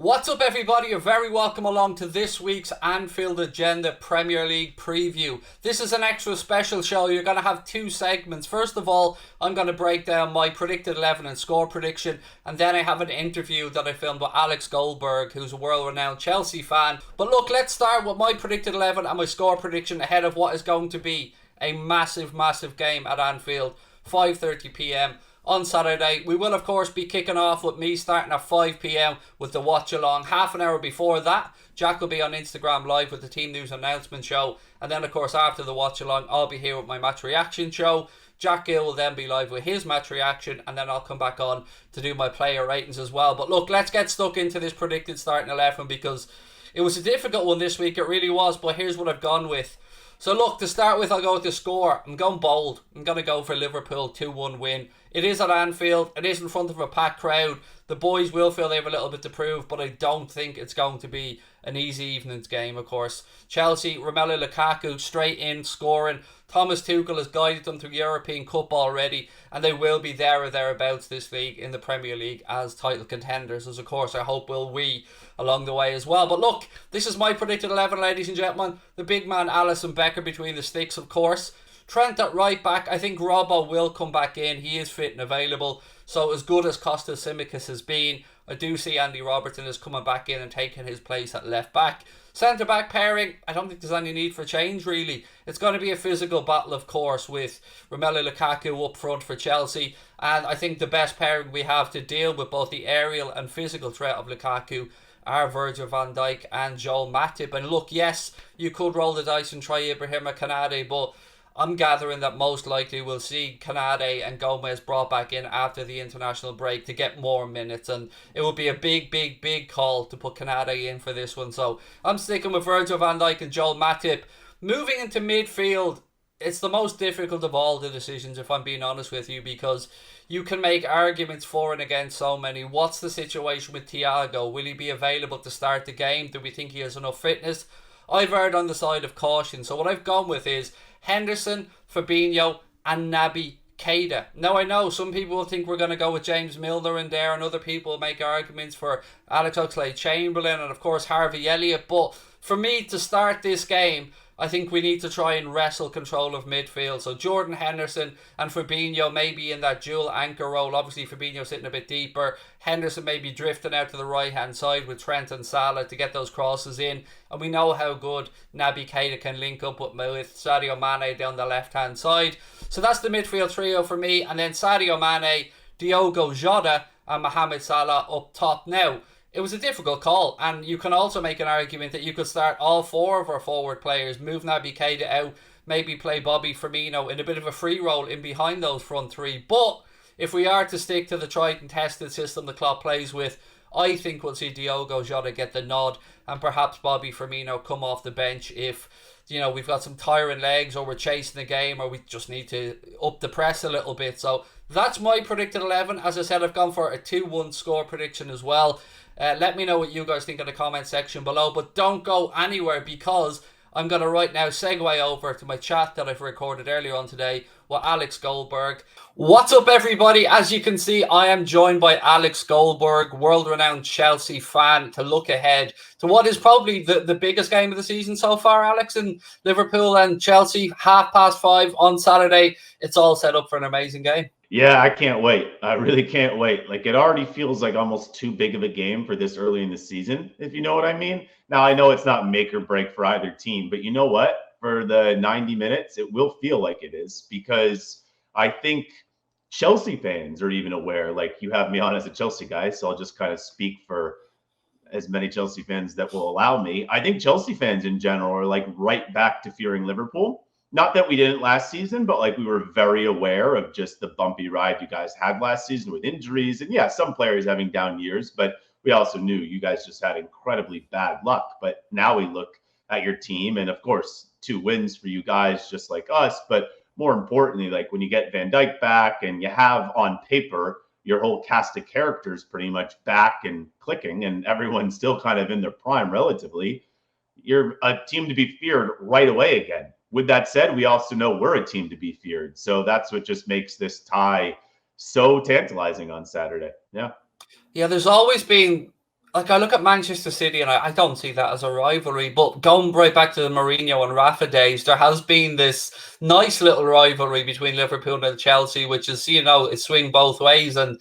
What's up, everybody? You're very welcome along to this week's Anfield Agenda Premier League preview. This is an extra special show. You're going to have two segments. First of all, I'm going to break down my predicted 11 and score prediction, and then I have an interview that I filmed with Alex Goldberg, who's a world-renowned Chelsea fan. But look, let's start with my predicted 11 and my score prediction ahead of what is going to be a massive, massive game at Anfield, 5:30 p.m. on Saturday. We will, of course, be kicking off with me starting at 5 p.m. with the watch along. Half an hour before that, Jack will be on Instagram Live with the team news announcement show. And then, of course, after the watch along, I'll be here with my match reaction show. Jack Gill will then be live with his match reaction, and then I'll come back on to do my player ratings as well. But look, let's get stuck into this predicted starting 11 because it was a difficult one this week. It really was, but here's what I've gone with. So look, to start with, I'll go with the score. I'm going bold. I'm going to go for Liverpool 2-1 win. It is at Anfield. It is in front of a packed crowd. The boys will feel they have a little bit to prove, but I don't think it's going to be an easy evening's game, of course. Chelsea, Romelu Lukaku straight in, scoring. Thomas Tuchel has guided them through European Cup already, and they will be there or thereabouts this league in the Premier League as title contenders, as of course I hope will we along the way as well. But look, this is my predicted 11, ladies and gentlemen. The big man Alisson Becker between the sticks, of course. Trent at right back. I think Robbo will come back in. He is fit and available. So as good as Costas Tsimikas has been, I do see Andy Robertson is coming back in and taking his place at left back. Centre back pairing, I don't think there's any need for change really. It's going to be a physical battle, of course, with Romelu Lukaku up front for Chelsea. And I think the best pairing we have to deal with both the aerial and physical threat of Lukaku are Virgil van Dijk and Joel Matip. And look, yes, you could roll the dice and try Ibrahima Konate, but I'm gathering that most likely we'll see Konate and Gomez brought back in after the international break to get more minutes, and it will be a big call to put Konate in for this one. So I'm sticking with Virgil van Dijk and Joel Matip. Moving into midfield, it's the most difficult of all the decisions, if I'm being honest with you, because you can make arguments for and against so many. What's the situation with Thiago? Will he be available to start the game? Do we think he has enough fitness? I've erred on the side of caution. So what I've gone with is Henderson, Fabinho and Naby Keita. Now I know some people will think we're going to go with James Milner in there, and other people will make arguments for Alex Oxlade-Chamberlain and of course Harvey Elliott. But for me to start this game, I think we need to try and wrestle control of midfield. So Jordan Henderson and Fabinho maybe in that dual anchor role. Obviously Fabinho sitting a bit deeper. Henderson maybe drifting out to the right hand side with Trent and Salah to get those crosses in. And we know how good Naby Keita can link up with Sadio Mane down the left hand side. So that's the midfield trio for me. And then Sadio Mane, Diogo Jota and Mohamed Salah up top. Now, it was a difficult call, and you can also make an argument that you could start all four of our forward players, move Naby Keita out, maybe play Bobby Firmino in a bit of a free role in behind those front three. But if we are to stick to the tried and tested system the Klopp plays with, I think we'll see Diogo Jota get the nod and perhaps Bobby Firmino come off the bench if, you know, we've got some tiring legs or we're chasing the game or we just need to up the press a little bit. So that's my predicted 11. As I said, I've gone for a 2-1 score prediction as well. Let me know what you guys think in the comment section below, but don't go anywhere because I'm going to right now segue over to my chat that I've recorded earlier on today with Alex Goldberg. What's up, everybody? As you can see, I am joined by Alex Goldberg, world-renowned Chelsea fan, to look ahead to what is probably the biggest game of the season so far, Alex, in Liverpool and Chelsea, 5:30 on Saturday. It's all set up for an amazing game. Yeah, I can't wait. I really can't wait. Like, it already feels like almost too big of a game for this early in the season, if you know what I mean. Now, I know it's not make or break for either team, but you know what? For the 90 minutes, it will feel like it is, because I think Chelsea fans are even aware. Like, you have me on as a Chelsea guy, so I'll just kind of speak for as many Chelsea fans that will allow me. I think Chelsea fans in general are like right back to fearing Liverpool. Not that we didn't last season, but like we were very aware of just the bumpy ride you guys had last season with injuries. And yeah, some players having down years, but we also knew you guys just had incredibly bad luck. But now we look at your team, and of course, 2 wins for you guys, just like us. But more importantly, like when you get Van Dijk back and you have on paper your whole cast of characters pretty much back and clicking, and everyone's still kind of in their prime relatively, you're a team to be feared right away again. With that said, we also know we're a team to be feared. So that's what just makes this tie so tantalizing on Saturday. Yeah. Yeah, there's always been Like, I look at Manchester City and I don't see that as a rivalry. But going right back to the Mourinho and Rafa days, there has been this nice little rivalry between Liverpool and Chelsea, which is, it swing both ways. And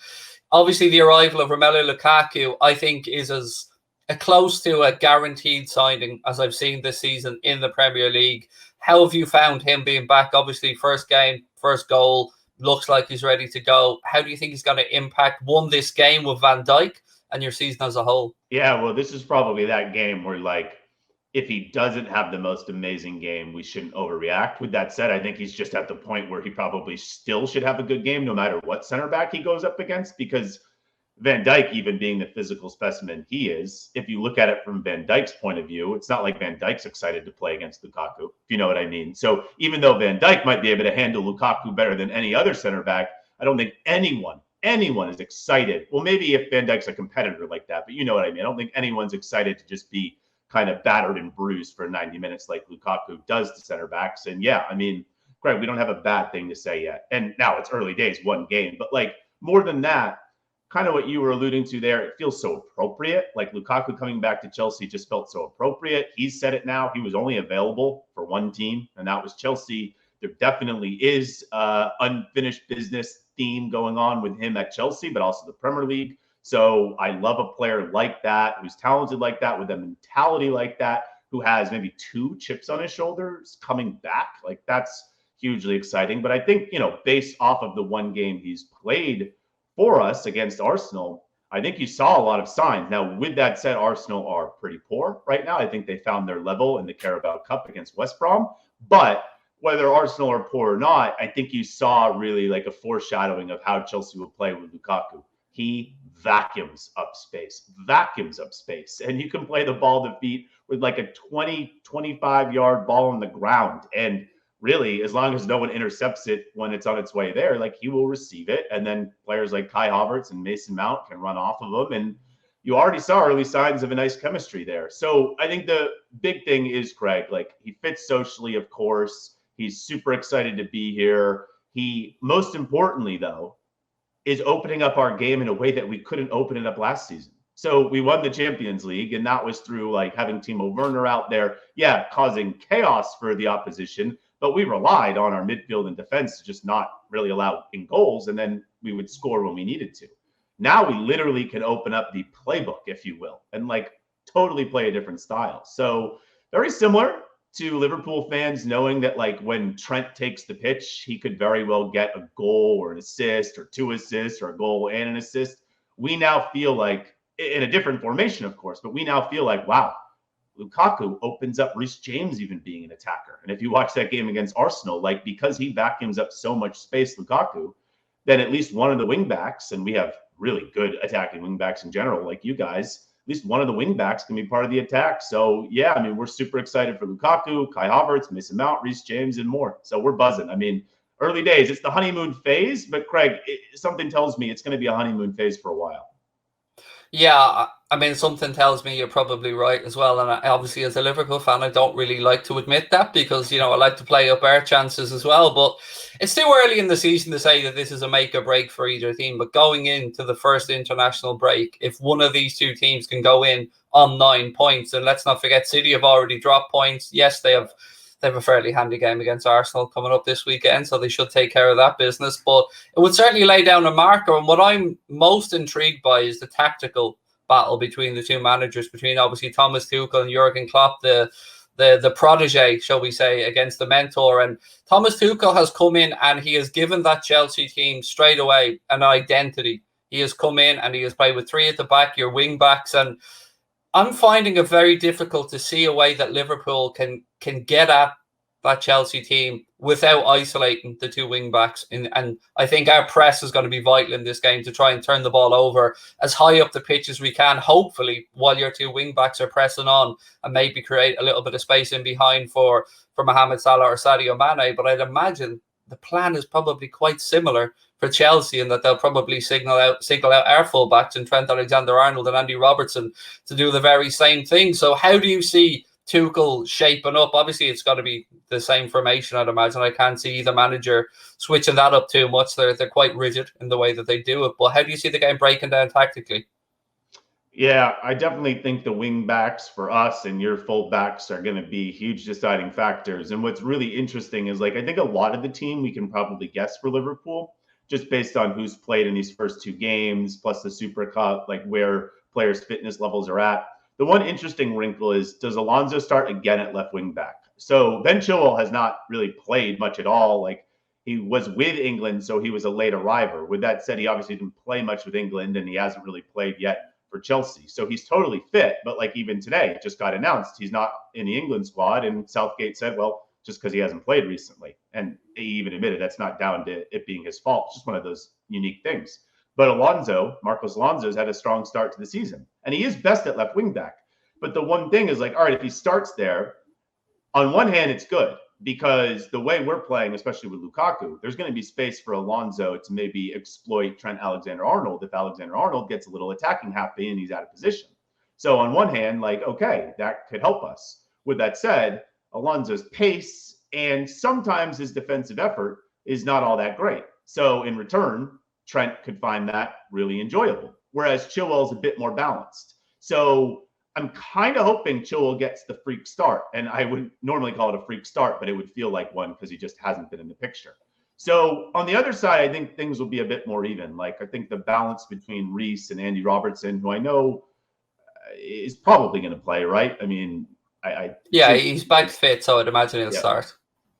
obviously the arrival of Romelu Lukaku, I think, is as close to a guaranteed signing as I've seen this season in the Premier League. How have you found him being back? Obviously, first game, first goal, looks like he's ready to go. How do you think he's going to impact, one, this game with Van Dijk and your season as a whole? Yeah, well, this is probably that game where, like, if he doesn't have the most amazing game, we shouldn't overreact. With that said, I think he's just at the point where he probably still should have a good game no matter what center back he goes up against, because Van Dijk, even being the physical specimen he is, if you look at it from Van Dijk's point of view, it's not like Van Dijk's excited to play against Lukaku, if you know what I mean. So even though Van Dijk might be able to handle Lukaku better than any other center back, I don't think anyone is excited. Well, maybe if Van Dijk's a competitor like that, but you know what I mean. I don't think anyone's excited to just be kind of battered and bruised for 90 minutes like Lukaku does to center backs. And yeah, I mean, Greg, we don't have a bad thing to say yet. And now it's early days, one game, but like more than that, kind of what you were alluding to there, it feels so appropriate. Like Lukaku coming back to Chelsea just felt so appropriate. He's said it now. He was only available for one team, and that was Chelsea. There definitely is unfinished business theme going on with him at Chelsea, but also the Premier League. So I love a player like that, who's talented like that, with a mentality like that, who has maybe two chips on his shoulders coming back. Like that's hugely exciting. But I think, based off of the one game he's played for us against Arsenal, I think you saw a lot of signs. Now, with that said, Arsenal are pretty poor right now. I think they found their level in the Carabao Cup against West Brom. But whether Arsenal are poor or not, I think you saw really like a foreshadowing of how Chelsea will play with Lukaku. He vacuums up space. And you can play the ball to feet with like a 20, 25-yard ball on the ground. And really, as long as no one intercepts it when it's on its way there, like he will receive it. And then players like Kai Havertz and Mason Mount can run off of him. And you already saw early signs of a nice chemistry there. So I think the big thing is, Craig, like he fits socially, of course. He's super excited to be here. He, most importantly, though, is opening up our game in a way that we couldn't open it up last season. So we won the Champions League, and that was through like having Timo Werner out there, causing chaos for the opposition. But we relied on our midfield and defense to just not really allow in goals, and then we would score when we needed to. Now we literally can open up the playbook, if you will, and like totally play a different style. So very similar to Liverpool fans knowing that like when Trent takes the pitch, he could very well get a goal or an assist or two assists or a goal and an assist. We now feel like, in a different formation, of course, but we now feel like, wow, Lukaku opens up Reece James even being an attacker. And if you watch that game against Arsenal, like because he vacuums up so much space, Lukaku, then at least one of the wing backs, and we have really good attacking wing backs in general, like you guys, at least one of the wing backs can be part of the attack. So yeah, I mean, we're super excited for Lukaku, Kai Havertz, Mason Mount, Reece James, and more. So we're buzzing. I mean, early days, it's the honeymoon phase, but Craig, something tells me it's going to be a honeymoon phase for a while. Yeah, I mean, something tells me you're probably right as well. And obviously, as a Liverpool fan, I don't really like to admit that because, I like to play up our chances as well. But it's too early in the season to say that this is a make or break for either team. But going into the first international break, if one of these two teams can go in on 9 points, and let's not forget, City have already dropped points. Yes, they have a fairly handy game against Arsenal coming up this weekend, so they should take care of that business. But it would certainly lay down a marker. And what I'm most intrigued by is the tactical battle between the two managers, between obviously Thomas Tuchel and Jurgen Klopp, the protege, shall we say, against the mentor. And Thomas Tuchel has come in and he has given that Chelsea team straight away an identity. He has come in and he has played with three at the back, your wing backs, and I'm finding it very difficult to see a way that Liverpool can get at that Chelsea team without isolating the two wing backs. And I think our press is going to be vital in this game to try and turn the ball over as high up the pitch as we can, hopefully, while your two wing backs are pressing on and maybe create a little bit of space in behind for Mohamed Salah or Sadio Mane. But I'd imagine the plan is probably quite similar for Chelsea, and that they'll probably signal out our fullbacks and Trent Alexander-Arnold and Andy Robertson to do the very same thing. So how do you see Tuchel shaping up? Obviously, it's got to be the same formation, I'd imagine. I can't see either manager switching that up too much. They're quite rigid in the way that they do it. But how do you see the game breaking down tactically? Yeah, I definitely think the wing backs for us and your full backs are going to be huge deciding factors. And what's really interesting is, like, I think a lot of the team we can probably guess for Liverpool just based on who's played in these first two games, plus the Super Cup, like where players' fitness levels are at. The one interesting wrinkle is, does Alonso start again at left wing back? So Ben Chilwell has not really played much at all. Like, he was with England, so he was a late arriver. With that said, he obviously didn't play much with England, and he hasn't really played yet for Chelsea. So he's totally fit. But like even today, it just got announced he's not in the England squad. And Southgate said, well, just because he hasn't played recently. And he even admitted that's not down to it being his fault. It's just one of those unique things. But Marcos Alonso's had a strong start to the season. And he is best at left wing back. But the one thing is, like, all right, if he starts there, on one hand, it's good because the way we're playing, especially with Lukaku, there's going to be space for Alonso to maybe exploit Trent Alexander-Arnold if Alexander-Arnold gets a little attacking happy and he's out of position. So on one hand, like, okay, that could help us. With that said, Alonso's pace and sometimes his defensive effort is not all that great. So in return, Trent could find that really enjoyable, whereas Chilwell's a bit more balanced. So I'm kind of hoping Chilwell gets the freak start. And I would normally call it a freak start, but it would feel like one because he just hasn't been in the picture. So on the other side, I think things will be a bit more even. Like, I think the balance between Reece and Andy Robertson, who I know is probably going to play, right? I mean, Yeah, he's back fit, so I'd imagine he'll start.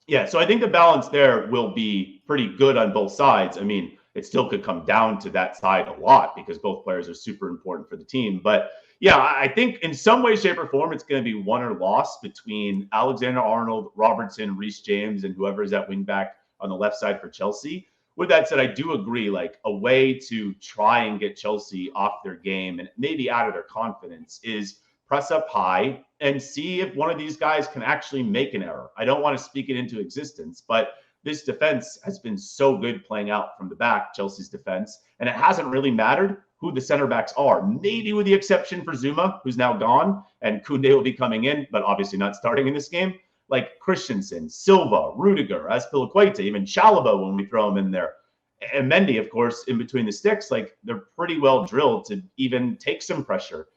Yeah, so I think the balance there will be pretty good on both sides. I mean, it still could come down to that side a lot because both players are super important for the team. But yeah, I think in some way, shape, or form, it's going to be won or lost between Alexander-Arnold, Robertson, Reece James, and whoever is at wing back on the left side for Chelsea. With that said, I do agree, like, a way to try and get Chelsea off their game and maybe out of their confidence is press up high and see if one of these guys can actually make an error. I don't want to speak it into existence, but this defense has been so good playing out from the back, Chelsea's defense, and it hasn't really mattered who the center backs are, maybe with the exception for Zuma, who's now gone, and Koundé will be coming in, but obviously not starting in this game. Like Christensen, Silva, Rudiger, Azpilicueta, even Chalobah when we throw him in there. And Mendy, of course, in between the sticks, like, they're pretty well drilled to even take some pressure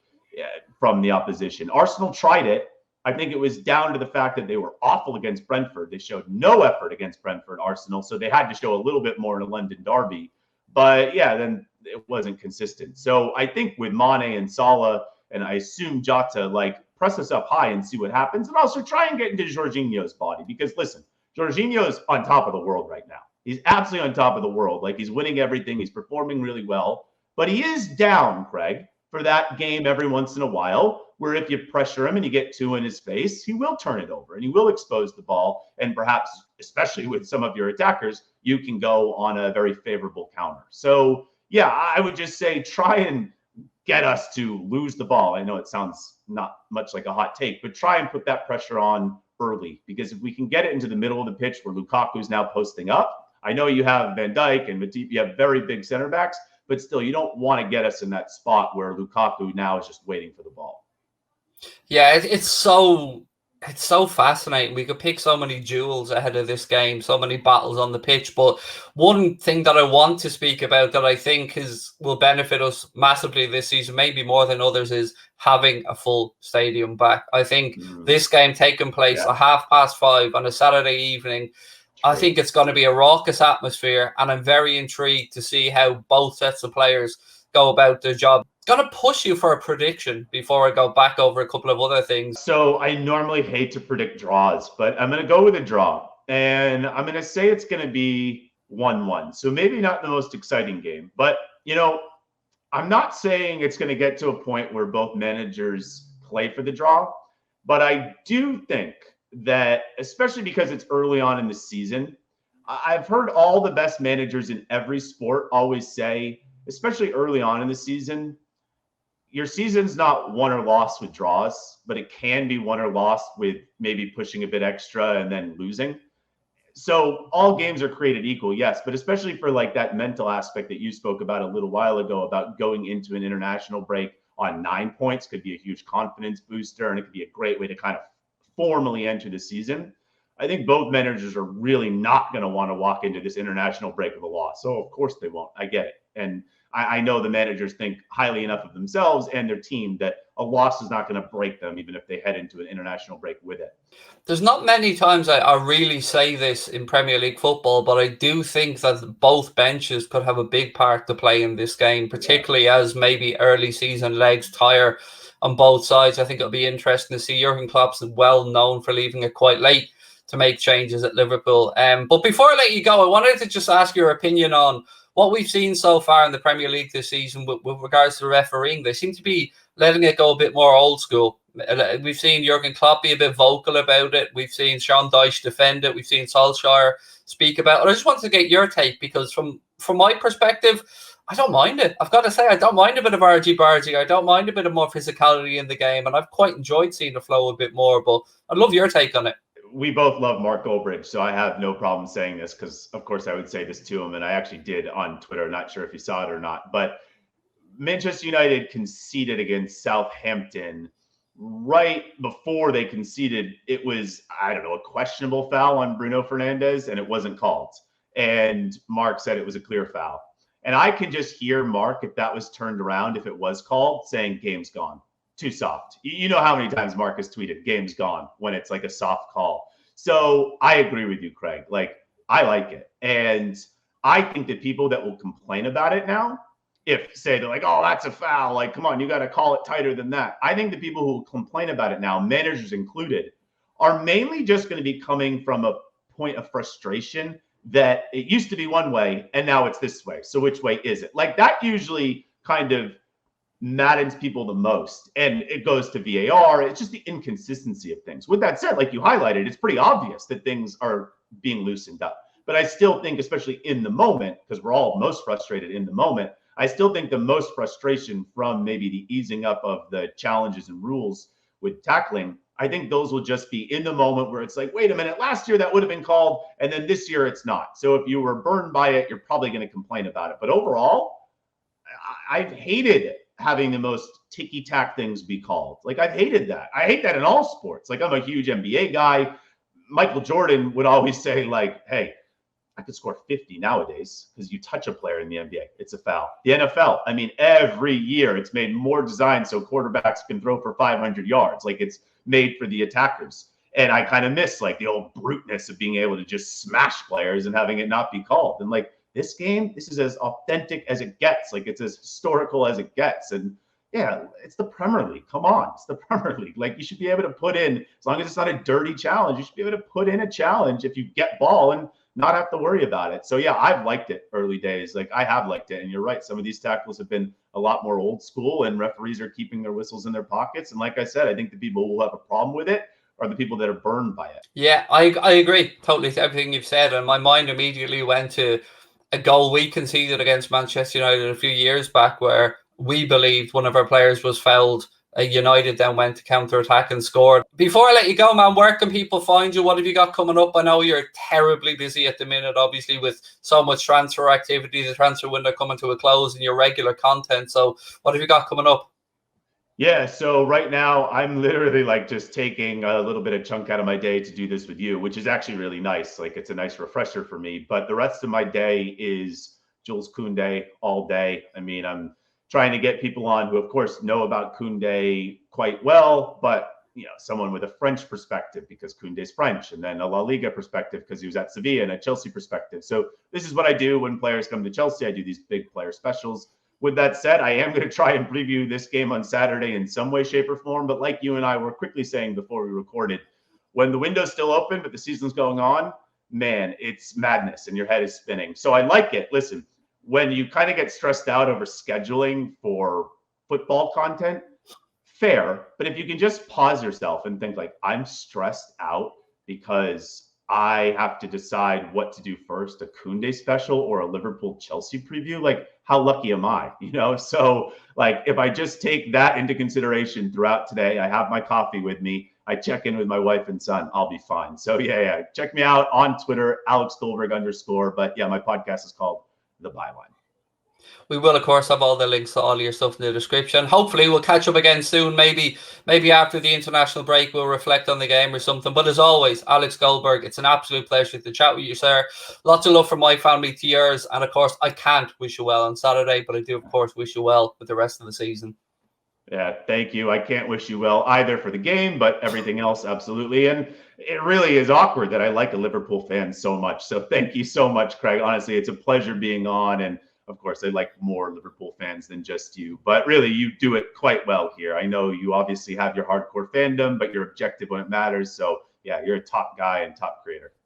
from the opposition. Arsenal tried it. I think it was down to the fact that they were awful against Brentford. They showed no effort against Brentford, Arsenal, so they had to show a little bit more in a London derby. But yeah, then it wasn't consistent. So I think with Mane and Salah, and I assume Jota, like, press us up high and see what happens. And also try and get into Jorginho's body because, listen, Jorginho is on top of the world right now. He's absolutely on top of the world. Like, he's winning everything. He's performing really well. But he is down, Craig, for that game every once in a while where if you pressure him and you get two in his face, he will turn it over and he will expose the ball. And perhaps, especially with some of your attackers, you can go on a very favorable counter. So, yeah, I would just say try and get us to lose the ball. I know it sounds not much like a hot take, but try and put that pressure on early, because if we can get it into the middle of the pitch where Lukaku's now posting up, I know you have Van Dijk and Matip, you have very big center backs, but still, you don't want to get us in that spot where Lukaku now is just waiting for the ball. Yeah, it's so fascinating. We could pick so many duels ahead of this game, so many battles on the pitch. But one thing that I want to speak about that I think will benefit us massively this season, maybe more than others, is having a full stadium back. I think this game taking place at 5:30 on a Saturday evening, I think it's going to be a raucous atmosphere, and I'm very intrigued to see how both sets of players go about their job. It's going to push you for a prediction before I go back over a couple of other things. So I normally hate to predict draws, but I'm going to go with a draw, and I'm going to say it's going to be 1-1. So maybe not the most exciting game, but, you know, I'm not saying it's going to get to a point where both managers play for the draw, but I do think that, especially because it's early on in the season, I've heard all the best managers in every sport always say, especially early on in the season, your season's not won or lost with draws, but it can be won or lost with maybe pushing a bit extra and then losing. So all games are created equal, yes, but especially for like that mental aspect that you spoke about a little while ago about going into an international break on 9 points could be a huge confidence booster, and it could be a great way to kind of formally enter the season. I think both managers are really not going to want to walk into this international break with a loss. So of course they won't. I get it. And I know the managers think highly enough of themselves and their team that a loss is not going to break them, even if they head into an international break with it. There's not many times I really say this in Premier League football, but I do think that both benches could have a big part to play in this game, particularly as maybe early season legs tire on both sides. I think it'll be interesting to see. Jurgen Klopp's well known for leaving it quite late to make changes at Liverpool. But before I let you go, I wanted to just ask your opinion on what we've seen so far in the Premier League this season with regards to the refereeing. They seem to be letting it go a bit more old school. We've seen Jurgen Klopp be a bit vocal about it. We've seen Sean Dyche defend it. We've seen Solskjaer speak about it. I just wanted to get your take, because from my perspective, I don't mind it. I've got to say, I don't mind a bit of argy-bargy. I don't mind a bit of more physicality in the game, and I've quite enjoyed seeing the flow a bit more, but I'd love your take on it. We both love Mark Goldberg, so I have no problem saying this because, of course, I would say this to him, and I actually did on Twitter. Not sure if you saw it or not, but Manchester United conceded against Southampton right before they conceded. It was, I don't know, a questionable foul on Bruno Fernandes, and it wasn't called. And Mark said it was a clear foul. And I can just hear Mark, if that was turned around, if it was called, saying game's gone. Too soft. You know how many times Mark has tweeted game's gone when it's like a soft call. So I agree with you, Craig. Like, I like it. And I think that people that will complain about it now, if say they're like, oh, that's a foul, like, come on, you got to call it tighter than that. I think the people who will complain about it now, managers included, are mainly just going to be coming from a point of frustration that it used to be one way and now it's this way. So which way is it? Like, that usually kind of maddens people the most, and it goes to VAR. It's just the inconsistency of things. With that said, like you highlighted, it's pretty obvious that things are being loosened up. But I still think, especially in the moment, because we're all most frustrated in the moment, I still think the most frustration from maybe the easing up of the challenges and rules with tackling, I think those will just be in the moment where it's like, wait a minute, last year that would have been called, and then this year it's not. So if you were burned by it, you're probably going to complain about it. But overall, I've hated having the most ticky-tack things be called. Like, I've hated that. I hate that in all sports. Like, I'm a huge NBA guy. Michael Jordan would always say, like, hey, I could score 50 nowadays because you touch a player in the NBA, it's a foul. The NFL, I mean, every year it's made more designs so quarterbacks can throw for 500 yards. Like, it's made for the attackers. And I kind of miss, like, the old bruteness of being able to just smash players and having it not be called. And, like, this game, this is as authentic as it gets. Like, it's as historical as it gets. And yeah, it's the Premier League. Come on, it's the Premier League. Like, you should be able to put in, as long as it's not a dirty challenge, you should be able to put in a challenge if you get ball and not have to worry about it. So yeah, I've liked it early days. Like, I have liked it. And you're right, some of these tackles have been a lot more old school, and referees are keeping their whistles in their pockets. And like I said, I think the people who will have a problem with it are the people that are burned by it. Yeah, I agree totally to everything you've said. And my mind immediately went to a goal we conceded against Manchester United a few years back, where we believed one of our players was fouled. United then went to counter-attack and scored. Before I let you go, man, where can people find you? What have you got coming up? I know you're terribly busy at the minute, obviously, with so much transfer activity, the transfer window coming to a close, and your regular content. So what have you got coming up? Yeah, so right now I'm literally like just taking a little bit of chunk out of my day to do this with you, which is actually really nice. Like, it's a nice refresher for me. But the rest of my day is Jules Koundé all day. I mean, I'm trying to get people on who, of course, know about Koundé quite well, but someone with a French perspective because Koundé's French, and then a La Liga perspective because he was at Sevilla, and a Chelsea perspective. So this is what I do when players come to Chelsea. I do these big player specials. With that said, I am going to try and preview this game on Saturday in some way, shape, or form. But like you and I were quickly saying before we recorded, when the window's still open, but the season's going on, man, it's madness and your head is spinning. So I like it. Listen, when you kind of get stressed out over scheduling for football content, fair. But if you can just pause yourself and think, like, I'm stressed out because I have to decide what to do first, a Koundé special or a Liverpool Chelsea preview. Like, how lucky am I? So like, if I just take that into consideration throughout today, I have my coffee with me, I check in with my wife and son, I'll be fine. So yeah. Check me out on Twitter, Alex Goldberg _. But yeah, my podcast is called The Byline. We will, of course, have all the links to all your stuff in the description. Hopefully, we'll catch up again soon. Maybe after the international break, we'll reflect on the game or something. But as always, Alex Goldberg, it's an absolute pleasure to chat with you, sir. Lots of love from my family to yours. And of course, I can't wish you well on Saturday, but I do, of course, wish you well with the rest of the season. Yeah, thank you. I can't wish you well either for the game, but everything else, absolutely. And it really is awkward that I like a Liverpool fan so much. So thank you so much, Craig. Honestly, it's a pleasure being on. And of course, I like more Liverpool fans than just you. But really, you do it quite well here. I know you obviously have your hardcore fandom, but you're objective when it matters. So yeah, you're a top guy and top creator.